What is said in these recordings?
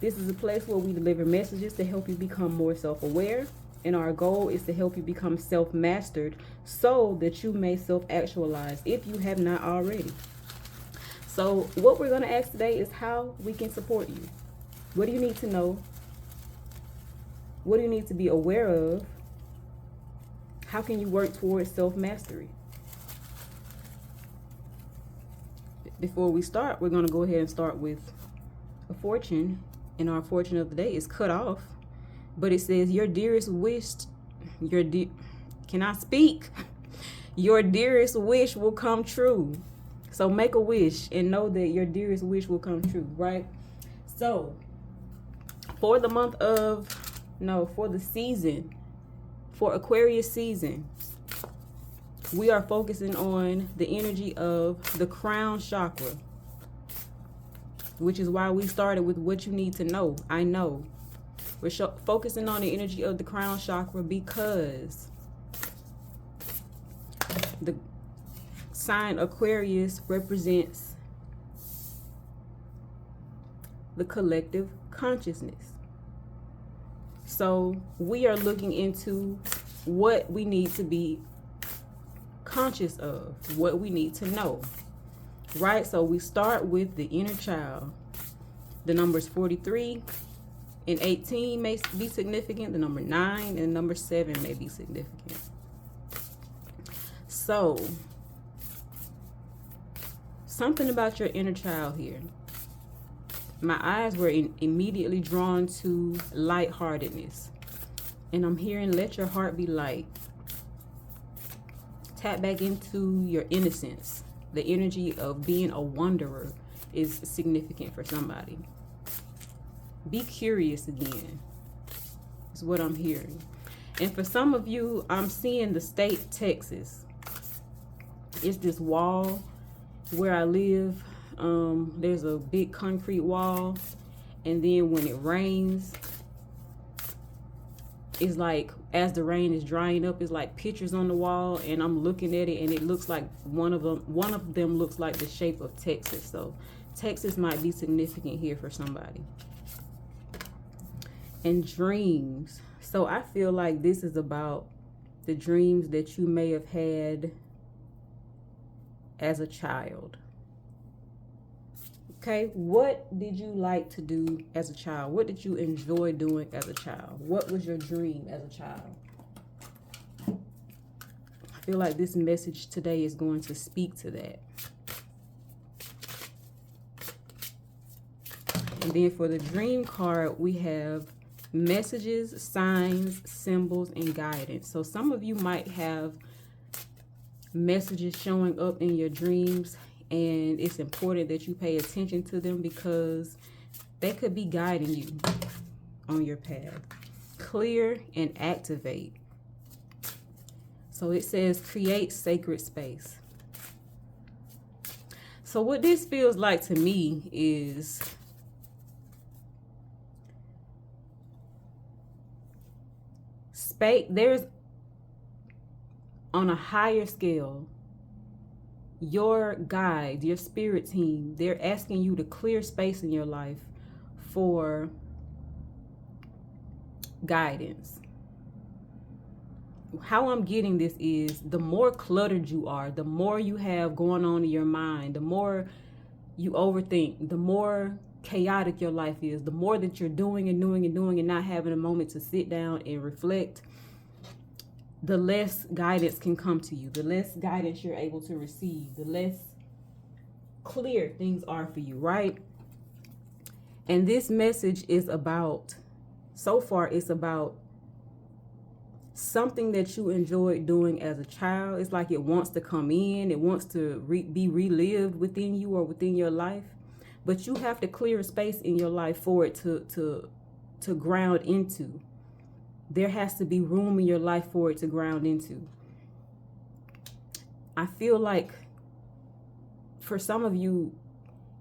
This is a place where we deliver messages to help you become more self-aware. And our goal is to help you become self-mastered so that you may self-actualize if you have not already. So what we're going to ask today is how we can support you. What do you need to know? What do you need to be aware of? How can you work towards self-mastery? Before we start, we're going to go ahead and start with a fortune. And our fortune of the day is cut off. But it says, your dearest wish, can I speak? Your dearest wish will come true. So make a wish and know that your dearest wish will come true, right? So for the month of, for the season, for Aquarius season, we are focusing on the energy of the crown chakra, which is why we started with what you need to know. I know. We're focusing on the energy of the crown chakra because the sign Aquarius represents the collective consciousness. So we are looking into what we need to be conscious of, what we need to know, right? So we start with the inner child. The numbers 43 and 18 may be significant. The number 9 and number 7 may be significant. So something about your inner child here. My eyes were immediately drawn to lightheartedness. And I'm hearing, let your heart be light. Tap back into your innocence. The energy of being a wanderer is significant for somebody. Be curious again, is what I'm hearing. And for some of you, I'm seeing the state Texas. It's this wall where I live. There's a big concrete wall, and then when it rains, it's like as the rain is drying up, it's like pictures on the wall, and I'm looking at it, and it looks like one of them looks like the shape of Texas. So Texas might be significant here for somebody. And dreams. So I feel like this is about the dreams that you may have had as a child. Okay, what did you like to do as a child? What did you enjoy doing as a child? What was your dream as a child? I feel like this message today is going to speak to that. And then for the dream card, we have messages, signs, symbols, and guidance. So some of you might have messages showing up in your dreams, and it's important that you pay attention to them because they could be guiding you on your path. Clear and activate. So it says create sacred space. So what this feels like to me is space. There's on a higher scale, your guide, your spirit team, they're asking you to clear space in your life for guidance. How I'm getting this is the more cluttered you are, the more you have going on in your mind, the more you overthink, the more chaotic your life is, the more that you're doing and doing and doing and not having a moment to sit down and reflect, the less guidance can come to you, the less guidance you're able to receive, the less clear things are for you, right? And this message is about, so far, it's about something that you enjoyed doing as a child. It's like it wants to come in, it wants to be relived within you or within your life, but you have to clear a space in your life for it to ground into. There has to be room in your life for it to ground into. I feel like for some of you,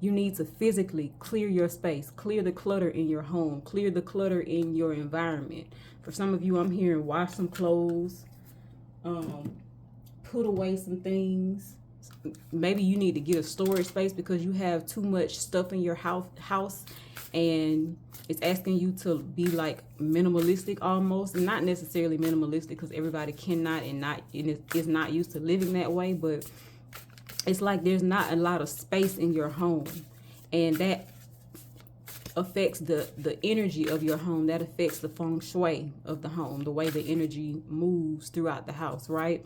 you need to physically clear your space, clear the clutter in your home, clear the clutter in your environment. For some of you, I'm hearing wash some clothes, put away some things. Maybe you need to get a storage space because you have too much stuff in your house and It's asking you to be like minimalistic almost, and not necessarily minimalistic because everybody cannot and is not used to living that way, but it's like there's not a lot of space in your home, and that affects the energy of your home. That affects the feng shui of the home, the way the energy moves throughout the house, right?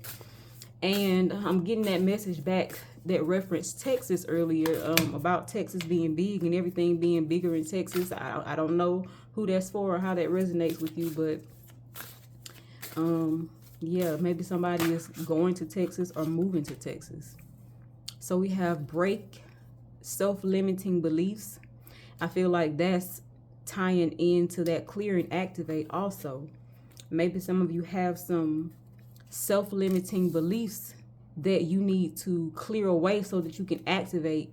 And I'm getting that message back that referenced Texas earlier, about Texas being big and everything being bigger in Texas. I don't know who that's for or how that resonates with you, but yeah, maybe somebody is going to Texas or moving to Texas. So we have break self-limiting beliefs. I feel like that's tying into that clear and activate also. Maybe some of you have some self-limiting beliefs that you need to clear away so that you can activate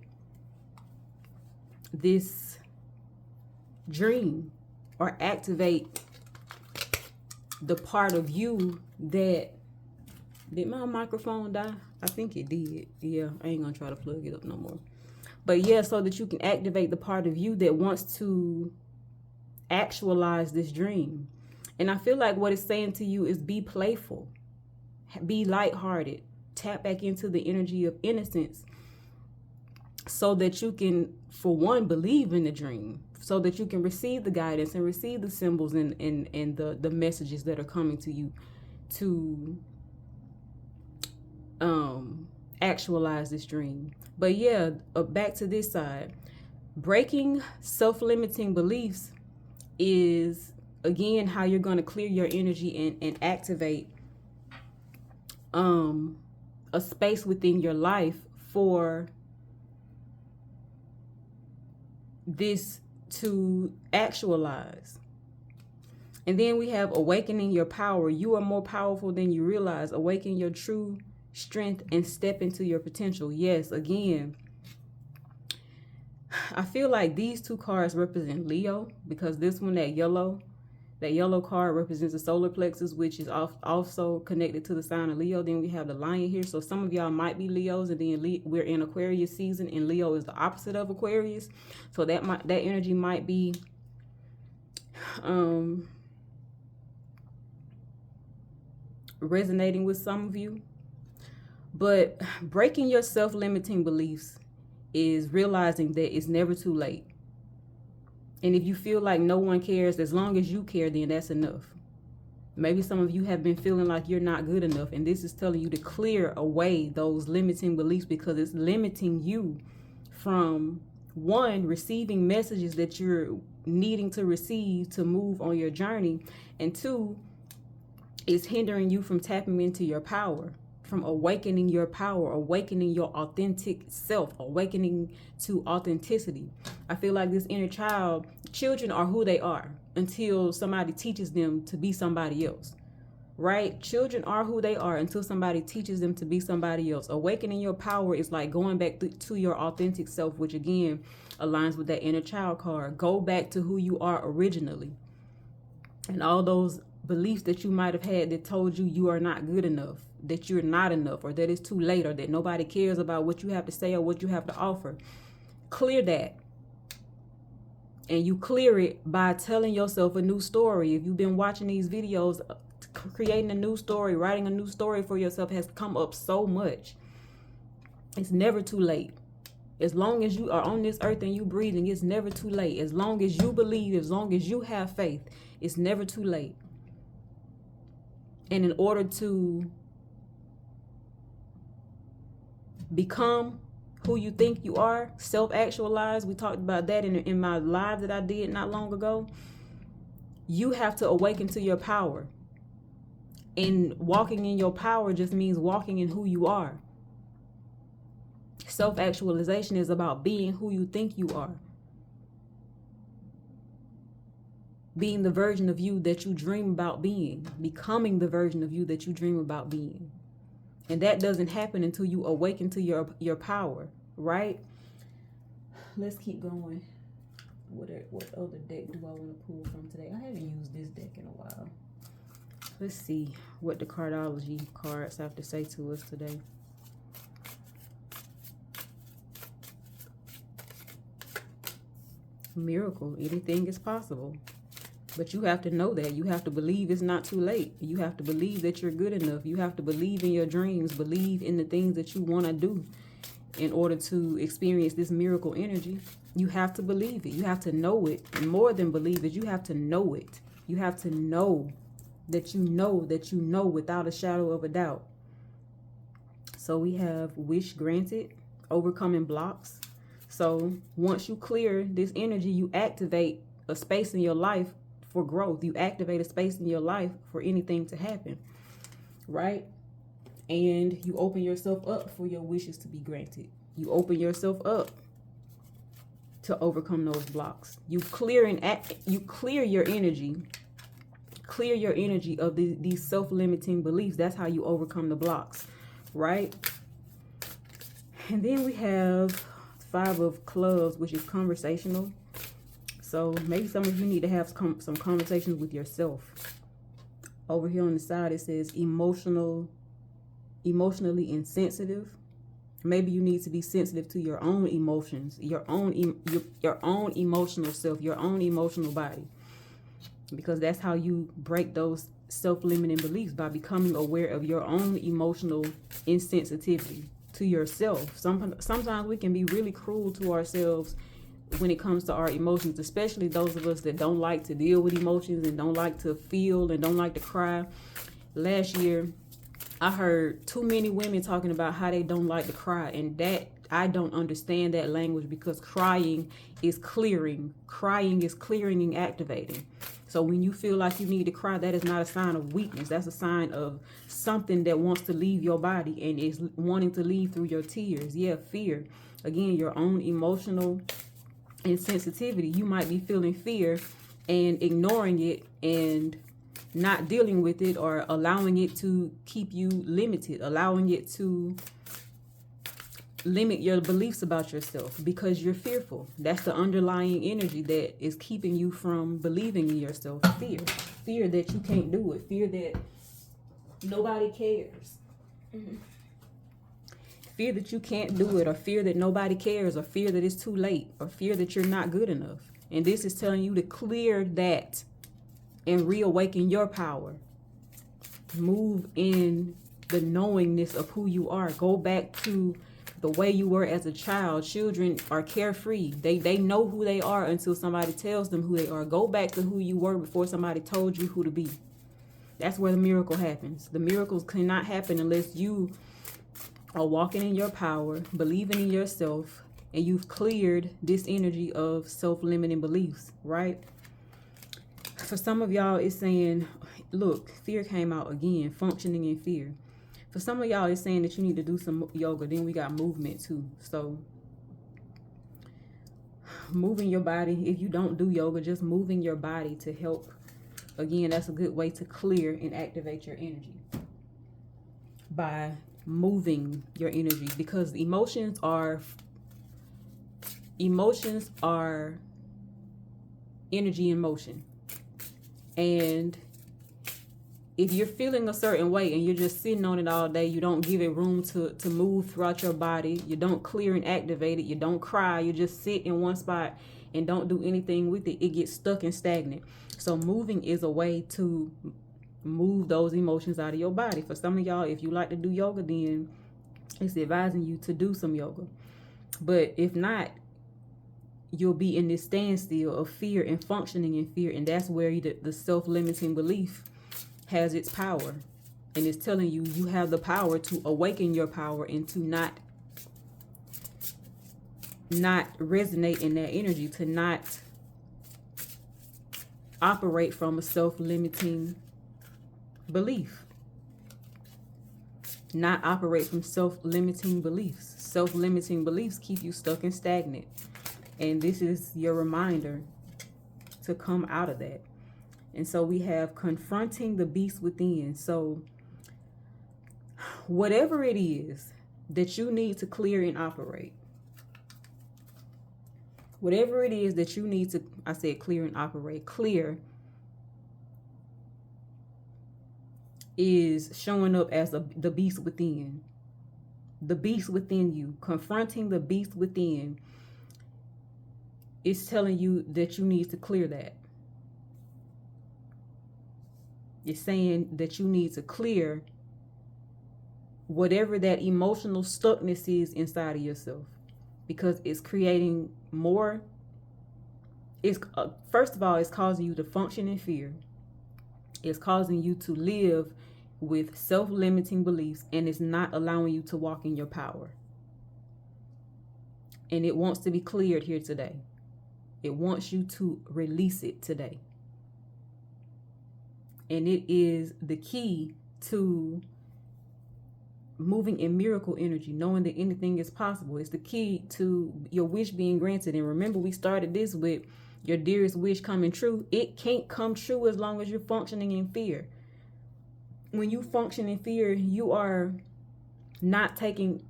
this dream or activate the part of you that... Did my microphone die? I think it did. Yeah, I ain't gonna try to plug it up no more. But yeah, so that you can activate the part of you that wants to actualize this dream. And I feel like what it's saying to you is be playful, be lighthearted, tap back into the energy of innocence so that you can, for one, believe in the dream, so that you can receive the guidance and receive the symbols and the messages that are coming to you to actualize this dream. But yeah, back to this side. Breaking self-limiting beliefs is, again, how you're going to clear your energy and activate a space within your life for this to actualize. And then we have awakening your power. You are more powerful than you realize. Awaken your true strength and step into your potential. Yes, again, I feel like these two cards represent Leo, because this one, that yellow card represents the solar plexus, which is also connected to the sign of Leo. Then we have the lion here. So some of y'all might be Leos, and then we're in Aquarius season, and Leo is the opposite of Aquarius. So that energy might be resonating with some of you. But breaking your self-limiting beliefs is realizing that it's never too late. And if you feel like no one cares, as long as you care, then that's enough. Maybe some of you have been feeling like you're not good enough, and this is telling you to clear away those limiting beliefs, because it's limiting you from, one, receiving messages that you're needing to receive to move on your journey, and two, it's hindering you from tapping into your power, from awakening your power, awakening your authentic self, awakening to authenticity. I feel like this inner child, children are who they are until somebody teaches them to be somebody else, right? Children are who they are until somebody teaches them to be somebody else. Awakening your power is like going back to your authentic self, which again aligns with that inner child card. Go back to who you are originally. And all those beliefs that you might have had that told you are not good enough, that you're not enough, or that it's too late, or that nobody cares about what you have to say or what you have to offer. Clear that. And you clear it by telling yourself a new story. If you've been watching these videos, creating a new story, writing a new story for yourself has come up so much. It's never too late. As long as you are on this earth and you breathing, it's never too late. As long as you believe, as long as you have faith, it's never too late. And in order to become who you think you are, self-actualize, we talked about that in my live that I did not long ago, you have to awaken to your power. And walking in your power just means walking in who you are. Self-actualization is about being who you think you are. Being the version of you that you dream about being. Becoming the version of you that you dream about being. And that doesn't happen until you awaken to your power, right? Let's keep going. What other deck do I want to pull from today? I haven't used this deck in a while. Let's see what the cardology cards have to say to us today. Miracle. Anything is possible. But you have to know that. You have to believe it's not too late. You have to believe that you're good enough. You have to believe in your dreams. Believe in the things that you want to do in order to experience this miracle energy. You have to believe it. You have to know it. And more than believe it, you have to know it. You have to know that you know that you know without a shadow of a doubt. So we have wish granted, overcoming blocks. So once you clear this energy, you activate a space in your life for growth. You activate a space in your life for anything to happen, right? And you open yourself up for your wishes to be granted. You open yourself up to overcome those blocks. You clear your energy. Clear your energy of these self-limiting beliefs. That's how you overcome the blocks, right? And then we have 5 of clubs, which is conversational. So maybe some of you need to have some conversations with yourself. Over here on the side, it says emotionally insensitive. Maybe you need to be sensitive to your own emotions, your own emotional self, your own emotional body. Because that's how you break those self-limiting beliefs, by becoming aware of your own emotional insensitivity to yourself. Sometimes we can be really cruel to ourselves when it comes to our emotions, especially those of us that don't like to deal with emotions and don't like to feel and don't like to cry. Last year, I heard too many women talking about how they don't like to cry, and that I don't understand that language, because crying is clearing. Crying is clearing and activating. So when you feel like you need to cry, that is not a sign of weakness. That's a sign of something that wants to leave your body and is wanting to leave through your tears. Yeah, fear. Again, your own emotional insensitivity. You might be feeling fear and ignoring it and not dealing with it, or allowing it to keep you limited, allowing it to limit your beliefs about yourself because you're fearful. That's the underlying energy that is keeping you from believing in yourself. Fear that you can't do it, fear that nobody cares. Fear that you can't do it, or fear that nobody cares, or fear that it's too late, or fear that you're not good enough. And this is telling you to clear that and reawaken your power. Move in the knowingness of who you are. Go back to the way you were as a child. Children are carefree. They know who they are until somebody tells them who they are. Go back to who you were before somebody told you who to be. That's where the miracle happens. The miracles cannot happen unless you are walking in your power, believing in yourself, and you've cleared this energy of self-limiting beliefs, right? For some of y'all, it's saying, look, fear came out again, functioning in fear. For some of y'all, it's saying that you need to do some yoga. Then we got movement too. So moving your body, if you don't do yoga, just moving your body to help. Again, that's a good way to clear and activate your energy, by moving your energy, because emotions are energy in motion. And if you're feeling a certain way and you're just sitting on it all day, you don't give it room to move throughout your body, you don't clear and activate it, you don't cry, you just sit in one spot and don't do anything with it, it gets stuck and stagnant. So moving is a way to move those emotions out of your body. For some of y'all, if you like to do yoga, then it's advising you to do some yoga. But if not, you'll be in this standstill of fear and functioning in fear. And that's where the self-limiting belief has its power. And it's telling you, you have the power to awaken your power and to not resonate in that energy, to not operate from a self-limiting belief. Not operate from self-limiting beliefs. Self-limiting beliefs keep you stuck and stagnant. And this is your reminder to come out of that. And so we have confronting the beast within. So whatever it is that you need to clear and operate, whatever it is that you need to, I said clear and operate, clear is showing up as the beast within. The beast within you, confronting the beast within it's telling you that you need to clear that. It's saying that you need to clear whatever that emotional stuckness is inside of yourself, because it's creating more. It's first of all, it's causing you to function in fear. It's causing you to live with self-limiting beliefs, and it's not allowing you to walk in your power. And it wants to be cleared here today. It wants you to release it today. And it is the key to moving in miracle energy, knowing that anything is possible. It's the key to your wish being granted. And remember, we started this with your dearest wish coming true. It can't come true as long as you're functioning in fear. When you function in fear, you are not taking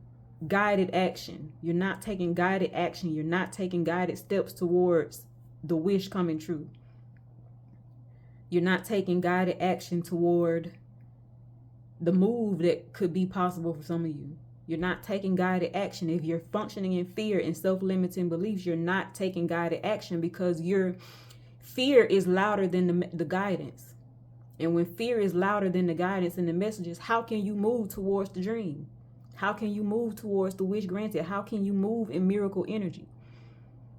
guided action. You're not taking guided action. You're not taking guided steps towards the wish coming true. You're not taking guided action toward the move that could be possible for some of you. You're not taking guided action. If you're functioning in fear and self-limiting beliefs, you're not taking guided action because your fear is louder than the guidance. And when fear is louder than the guidance and the messages, how can you move towards the dream? How can you move towards the wish granted? How can you move in miracle energy?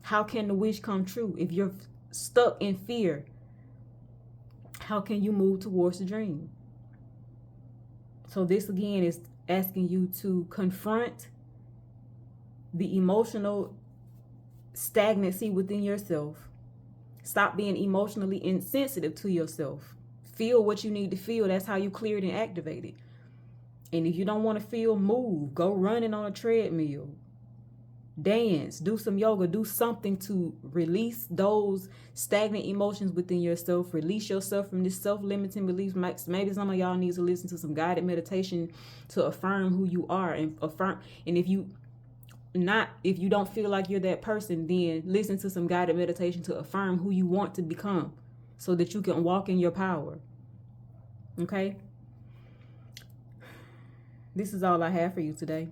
How can the wish come true? If you're stuck in fear, how can you move towards the dream? So this again is asking you to confront the emotional stagnancy within yourself. Stop being emotionally insensitive to yourself. Feel what you need to feel. That's how you clear it and activate it. And if you don't want to feel, move. Go running on a treadmill. Dance. Do some yoga. Do something to release those stagnant emotions within yourself. Release yourself from this self-limiting beliefs. Maybe some of y'all need to listen to some guided meditation to affirm who you are and affirm. And if you don't feel like you're that person, then listen to some guided meditation to affirm who you want to become so that you can walk in your power. Okay? This is all I have for you today.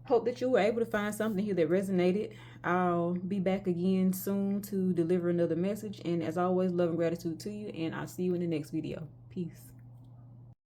Hope that you were able to find something here that resonated. I'll be back again soon to deliver another message. And as always, love and gratitude to you. And I'll see you in the next video. Peace.